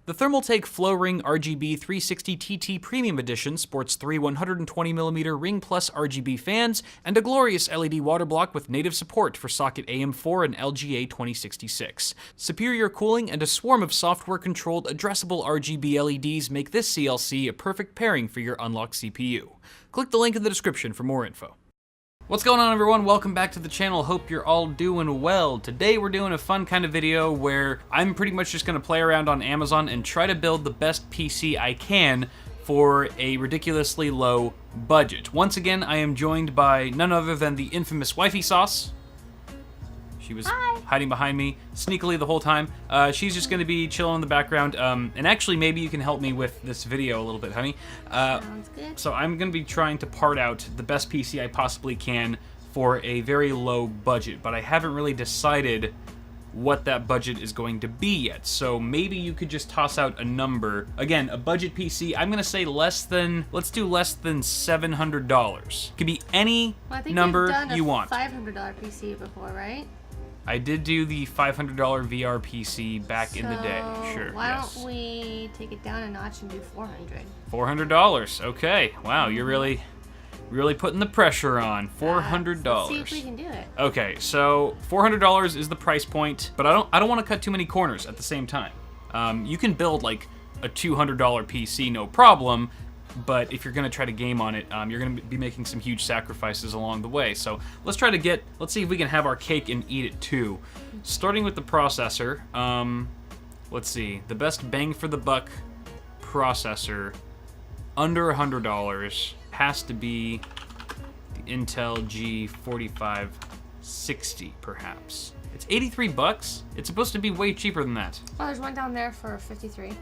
The Thermaltake Flowring RGB 360 TT Premium Edition sports 3 120mm Ring Plus RGB fans and a glorious LED water block with native support for socket AM4 and LGA 2066. Superior cooling and a swarm of software-controlled addressable RGB LEDs make this CLC a perfect pairing for your unlocked CPU. Click the link in the description for more info. What's going on, everyone? Welcome back to the channel. Hope you're all doing well. Today we're doing a fun kind of video where I'm pretty much just gonna play around on Amazon and try to build the best PC I can for a ridiculously low budget. Once again, I am joined by none other than the infamous Wifey Sauce. She was hiding behind me sneakily the whole time. She's just gonna be chilling in the background. And actually, maybe you can help me with this video a little bit, honey. Sounds good. So I'm gonna be trying to part out the best PC I possibly can for a very low budget, but I haven't really decided what that budget is going to be yet. So maybe you could just toss out a number. Again, a budget PC, I'm gonna say let's do less than $700. Could be any number you want. $500 PC before, right? I did do the $500 VR PC back in the day, sure. Why don't we take it down a notch and do $400? $400, okay. Wow, you're really putting the pressure on. $400. Let's see if we can do it. Okay, so $400 is the price point, but I don't want to cut too many corners at the same time. You can build like a $200 PC, no problem. But if you're gonna try to game on it, you're gonna be making some huge sacrifices along the way. So let's see if we can have our cake and eat it too. Starting with the processor, let's see, the best bang for the buck processor under $100 has to be the Intel G4560, perhaps. It's 83 bucks. It's supposed to be way cheaper than that. Oh, there's one down there for 53.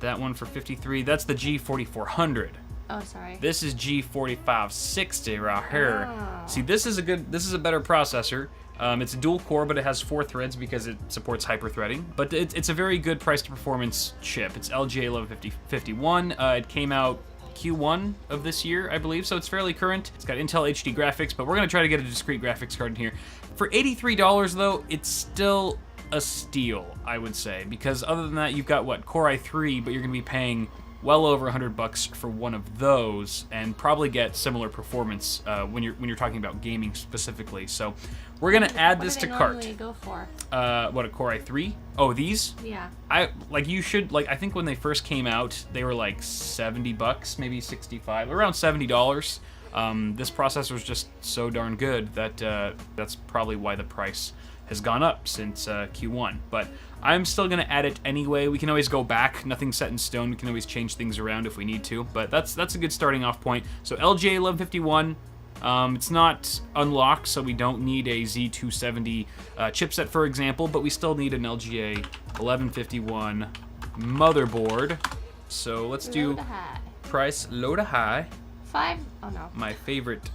That one for 53, that's the G4400. Oh, sorry. This is G4560 right here. Oh. See, this is a better processor. It's a dual core, but it has 4 threads because it supports hyper-threading. But it's a very good price to performance chip. It's LGA 1151. It came out Q1 of this year, I believe, so it's fairly current. It's got Intel HD graphics, but we're gonna try to get a discrete graphics card in here. For $83 though, it's still a steal, I would say, because other than that, you've got what, Core i3, but you're gonna be paying well over $100 for one of those, and probably get similar performance when you're talking about gaming specifically. So we're gonna add this to cart. What do they normally go for? What, a Core i3? Oh, these? Yeah. I think when they first came out, they were like $70, maybe 65, around $70. This processor is just so darn good that that's probably why the price has gone up since Q1, but I'm still gonna add it anyway. We can always go back, nothing's set in stone. We can always change things around if we need to, but that's a good starting off point. So LGA 1151, it's not unlocked, so we don't need a Z270 chipset, for example, but we still need an LGA 1151 motherboard. So let's do price low to high. Oh no. My favorite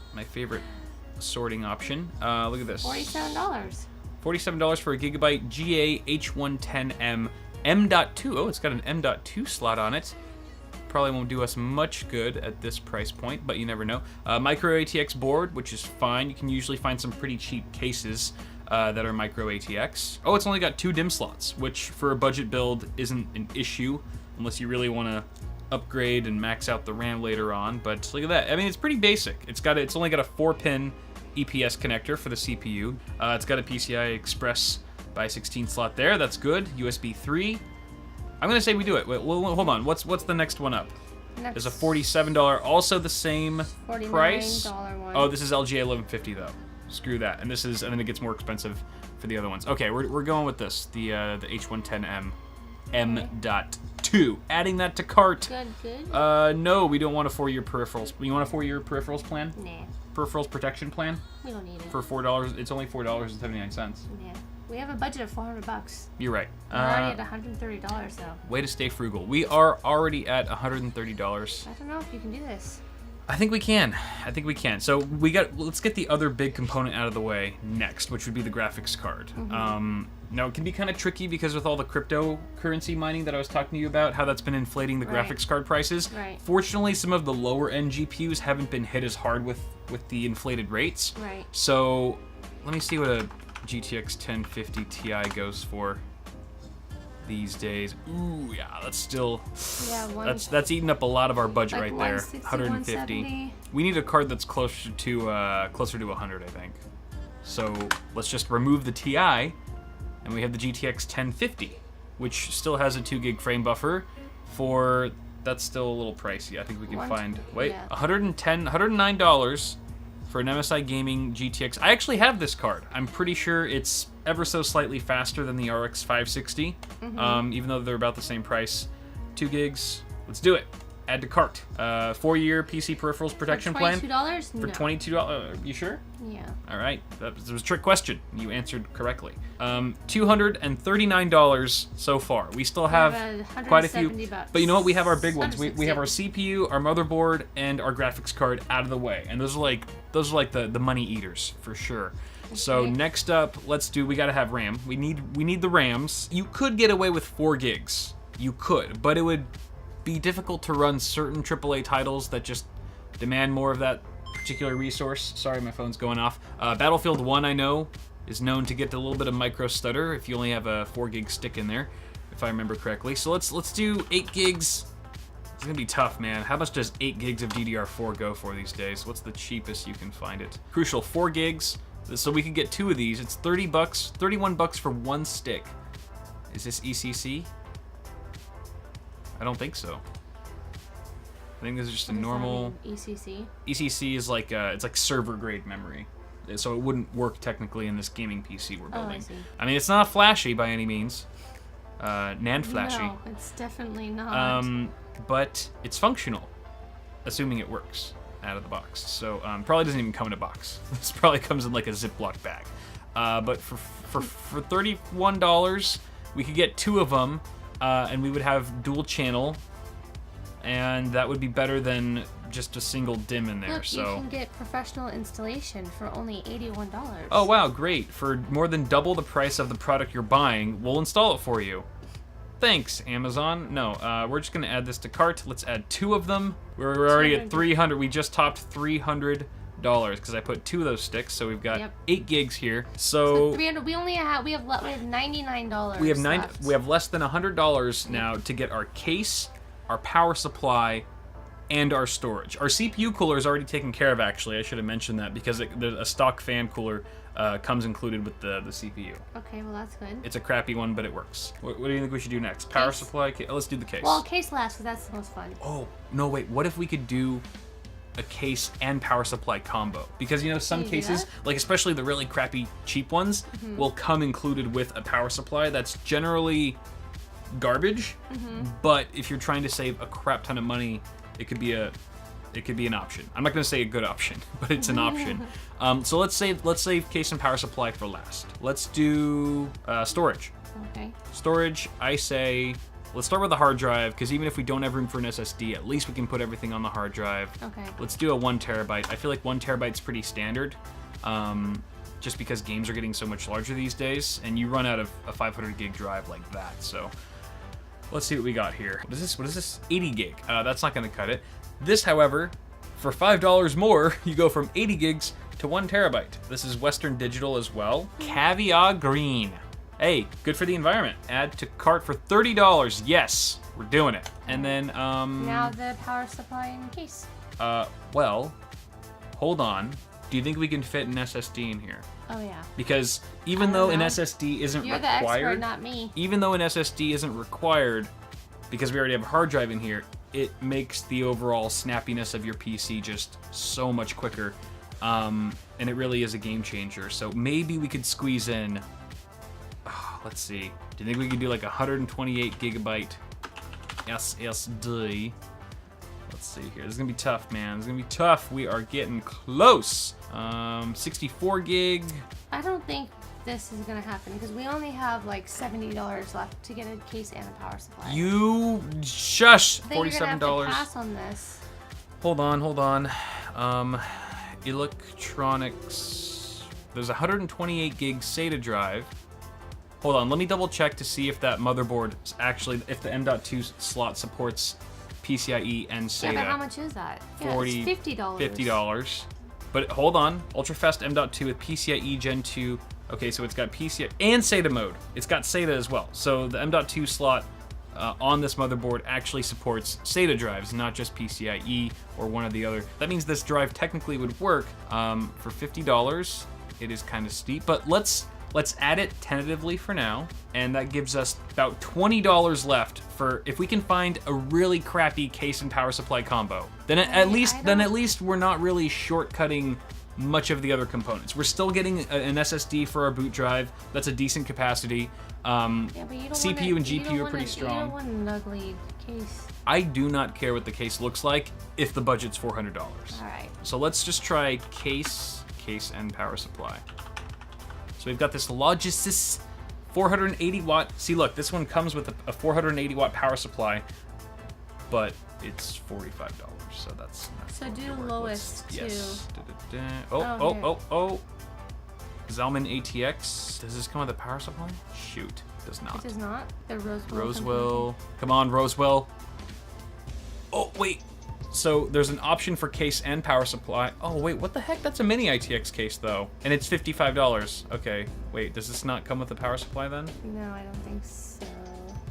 sorting option. Look at this. $47. $47 for a Gigabyte GA H110M M.2. Oh, it's got an M.2 slot on it. Probably won't do us much good at this price point, but you never know. Micro ATX board, which is fine. You can usually find some pretty cheap cases that are micro ATX. Oh, it's only got 2 DIMM slots, which for a budget build isn't an issue unless you really want to upgrade and max out the RAM later on. But look at that. I mean, it's pretty basic. It's only got a 4-pin EPS connector for the CPU. It's got a PCI Express by 16 slot there. That's good. USB 3. I'm gonna say we do it. Wait, hold on. What's the next one up? There's a $47, also the same price. One. Oh, this is LGA 1150 though. Screw that. And then it gets more expensive for the other ones. Okay, we're going with this. The H110M M.2. Adding that to cart. Good. No, we don't want a 4-year peripherals. You want a 4-year peripherals plan? Nah. Peripherals protection plan? We don't need it. For $4, it's only $4.79. Yeah. We have a budget of $400. You're right. We're already at $130 though. Way to stay frugal. We are already at $130. I don't know if you can do this. I think we can. So let's get the other big component out of the way next, which would be the graphics card. Now it can be kind of tricky because with all the cryptocurrency mining that I was talking to you about, how that's been inflating the graphics card prices. Right. Fortunately, some of the lower end GPUs haven't been hit as hard with the inflated rates. Right. So let me see what a GTX 1050 Ti goes for. these days. Ooh, yeah, that's still Yeah, that's eating up a lot of our budget like right there. 160, 150. 170. We need a card that's closer to 100, I think. So let's just remove the TI, and we have the GTX 1050, which still has a 2 gig frame buffer. That's still a little pricey. I think we can find yeah. $109 for an MSI Gaming GTX. I actually have this card. I'm pretty sure it's ever so slightly faster than the RX 560, even though they're about the same price. 2 gigs. Let's do it. Add to cart. 4-year PC peripherals protection plan. $22? For $22. You sure? Yeah. All right. That was a trick question. You answered correctly. $239 so far. We still have quite a few. $170. But you know what? We have our big ones. We have our 160. CPU, our motherboard, and our graphics card out of the way. And those are like the money eaters for sure. So Okay. next up, we gotta have RAM. We need the RAMs. You could get away with 4 gigs. You could, but it would be difficult to run certain AAA titles that just demand more of that particular resource. Sorry, my phone's going off. Battlefield 1, I know, is known to get a little bit of micro stutter if you only have a 4 gig stick in there, if I remember correctly. So let's do 8 gigs. It's gonna be tough, man. How much does 8 gigs of DDR4 go for these days? What's the cheapest you can find it? Crucial, 4 gigs. So we could get 2 of these. It's $30, $31 for 1 stick. Is this ECC? I don't think so. I think this is just a normal. ECC. ECC is like it's like server grade memory, so it wouldn't work technically in this gaming PC we're building. I see. I mean, it's not flashy by any means, NAND flashy. No, it's definitely not. But it's functional, assuming it works out of the box. So probably doesn't even come in a box. This probably comes in like a Ziploc bag. But for $31, we could get 2 of them. And we would have dual channel, and that would be better than just a single DIMM in there. Look, so you can get professional installation for only $81. oh wow, great! For more than double the price of the product you're buying, we'll install it for you. Thanks, Amazon. No, we're just gonna add this to cart. Let's add 2 of them. We're already at 300. We just topped $300 because I put 2 of those sticks, so we've got 8 gigs here. So 300. We have $99. We have left. We have less than $100 now to get our case, our power supply, and our storage. Our CPU cooler is already taken care of. Actually, I should have mentioned that because a stock fan cooler comes included with the CPU. Okay, well that's good. It's a crappy one, but it works. What do you think we should do next? Power supply. Let's do the case. Well, case last, because that's the most fun. Oh no! Wait. What if we could do a case and power supply combo? Because you know some cases, like especially the really crappy cheap ones, will come included with a power supply that's generally garbage. But if you're trying to save a crap ton of money, it could be an option. I'm not going to say a good option, but it's an option. So let's save case and power supply for last. Let's do storage. Okay. Storage, I say. Let's start with the hard drive, because even if we don't have room for an SSD, at least we can put everything on the hard drive. Okay. Let's do a 1 terabyte. I feel like 1 terabyte's pretty standard, just because games are getting so much larger these days, and you run out of a 500 gig drive like that. So let's see what we got here. What is this? 80 gig. That's not going to cut it. This, however, for $5 more, you go from 80 gigs to 1 terabyte. This is Western Digital as well. Caviar Green. Hey, good for the environment. Add to cart for $30. Yes, we're doing it. And then, now the power supply in case. well, hold on. Do you think we can fit an SSD in here? Oh yeah. Because even though an SSD isn't You're required, the expert, not me. even though an SSD isn't required, because we already have a hard drive in here, it makes the overall snappiness of your PC just so much quicker. And it really is a game changer. So maybe we could squeeze in. Let's see. Do you think we could do like 128 gigabyte SSD? Let's see here. This is gonna be tough, man. This is gonna be tough. We are getting close. 64 gig. I don't think this is gonna happen because we only have like $70 left to get a case and a power supply. You shush. I think you're gonna have $47. to pass on this. Hold on. Electronics. There's a 128 gig SATA drive. Hold on, let me double check to see if that motherboard actually, if the M.2 slot supports PCIe and SATA. Yeah, but how much is that? Yeah, $40, it's $50. $50. But hold on, ultra-fast M.2 with PCIe Gen 2 Okay, so it's got PCI and SATA mode. It's got SATA as well. So the M.2 slot on this motherboard actually supports SATA drives, not just PCIe or one or the other. That means this drive technically would work for $50. It is kind of steep, but let's add it tentatively for now, and that gives us about $20 left for if we can find a really crappy case and power supply combo. Then at least we're not really shortcutting much of the other components. We're still getting an SSD for our boot drive. That's a decent capacity. CPU and GPU are pretty strong. You don't want an ugly case. I do not care what the case looks like if the budget's $400. All right. So let's just try case and power supply. So we've got this Logisys 480 watt. See, look, this one comes with a 480 watt power supply, but it's $45. So that's so do lowest too. Yes. Oh. Zalman ATX. Does this come with a power supply? Shoot, it does not. It does not. The Rosewell. Rosewell. Come on, Rosewell. Oh, wait. So there's an option for case and power supply. Oh, wait, what the heck? That's a mini ITX case, though. And it's $55. Okay, wait, does this not come with a power supply, then? No, I don't think so.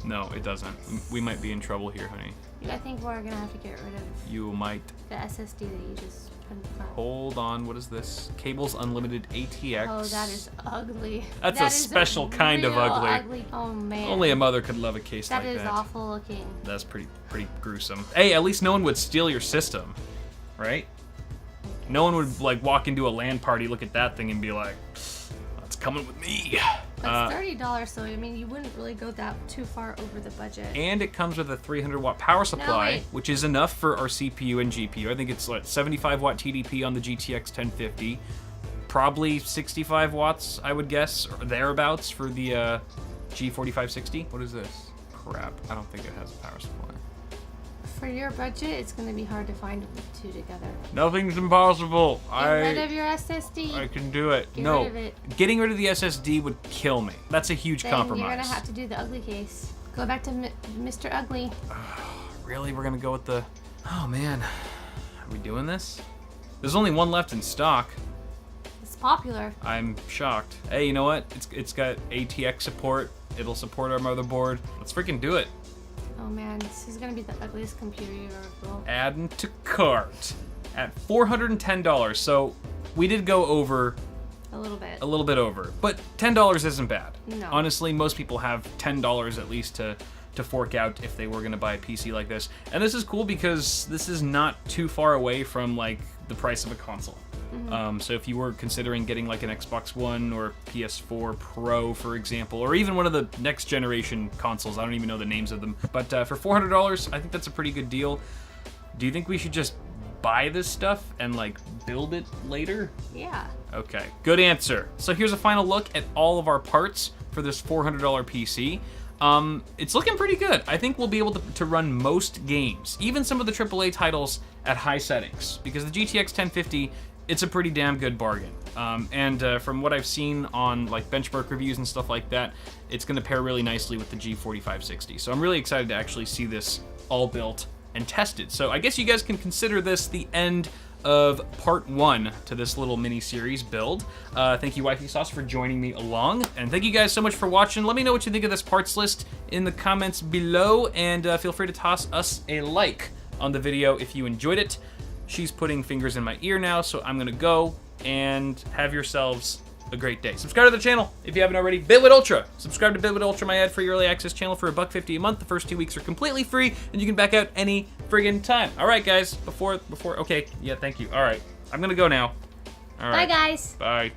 No, it doesn't. We might be in trouble here, honey. I think we're going to have to get rid of You might. the SSD that you just put in front. Hold on, what is this? Cables Unlimited ATX. Oh, that is ugly. That's That a is special kind of real ugly. Oh, man. Only a mother could love a case like that. That is awful looking. That's pretty gruesome. Hey, at least no one would steal your system, right? No one would like walk into a LAN party, look at that thing, and be like, "That's coming with me." That's $30, so I mean, you wouldn't really go that too far over the budget. And it comes with a 300 watt power supply, wait. which is enough for our CPU and GPU. I think it's like 75 watt TDP on the GTX 1050, probably 65 watts, I would guess, or thereabouts for the G4560. What is this? Crap, I don't think it has a power supply. For your budget, it's going to be hard to find the two together. Nothing's impossible. Get rid of your SSD. I can do it. Get No, rid of it. Getting rid of the SSD would kill me. That's a huge Then compromise. you're going to have to do the ugly case. Go back to Mr. Ugly. Really? We're going to go with the... Oh, man. Are we doing this? There's only one left in stock. It's popular. I'm shocked. Hey, you know what? It's got ATX support. It'll support our motherboard. Let's freaking do it. Oh man, this is gonna be the ugliest computer you ever built. Add to cart at $410. So we did go over A little bit. a little bit over, but $10 isn't bad. No. Honestly, most people have $10 at least to fork out if they were going to buy a PC like this. And this is cool because this is not too far away from like the price of a console. So if you were considering getting like an Xbox One or PS4 Pro, for example, or even one of the next generation consoles, I don't even know the names of them, but for $400, I think that's a pretty good deal. Do you think we should just buy this stuff and like build it later? Yeah. Okay, good answer. So here's a final look at all of our parts for this $400 PC. It's looking pretty good. I think we'll be able to run most games, even some of the AAA titles at high settings, because the GTX 1050, it's a pretty damn good bargain. From what I've seen on like benchmark reviews and stuff like that, it's gonna pair really nicely with the G4560. So I'm really excited to actually see this all built and tested. So I guess you guys can consider this the end of part 1 to this little mini-series build. Thank you, Wifey Sauce, for joining me along. And thank you guys so much for watching. Let me know what you think of this parts list in the comments below, and feel free to toss us a like on the video if you enjoyed it. She's putting fingers in my ear now, so I'm gonna go, and have yourselves a great day. Subscribe to the channel if you haven't already. Bitwit Ultra. Subscribe to Bitwit Ultra, my ad-free early access channel, for $1.50 a month. The first 2 weeks are completely free, and you can back out any friggin' time. All right, guys. Okay. Yeah, thank you. All right. I'm gonna go now. All right. Bye, guys. Bye.